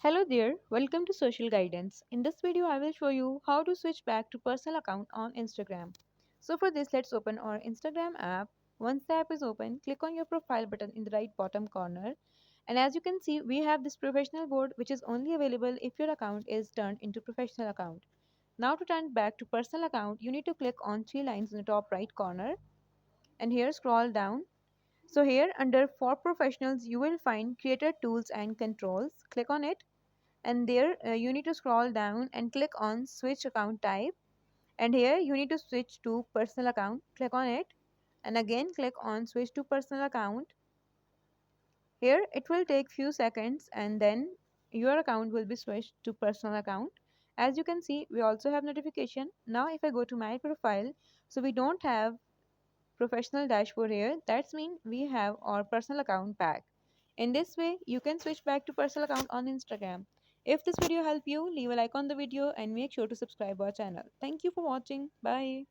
Hello there, welcome to Social Guidance. In this video, I will show you how to switch back to personal account on Instagram. So for this, let's open our Instagram app. Once the app is open, click on your profile button in the right bottom corner. And as you can see, we have this professional board which is only available if your account is turned into professional account. Now to turn back to personal account, you need to click on three lines in the top right corner and here scroll down. So here under for professionals, you will find creator tools and controls. Click on it and there you need to scroll down and click on switch account type, and here you need to switch to personal account. Click on it and again click on switch to personal account. Here it will take few seconds and then your account will be switched to personal account. As you can see, we also have notification. Now if I go to my profile, so we don't have professional dashboard here. That's mean we have our personal account back. In this way, you can switch back to personal account on Instagram. If this video helped you, leave a like on the video and make sure to subscribe our channel. Thank you for watching. Bye.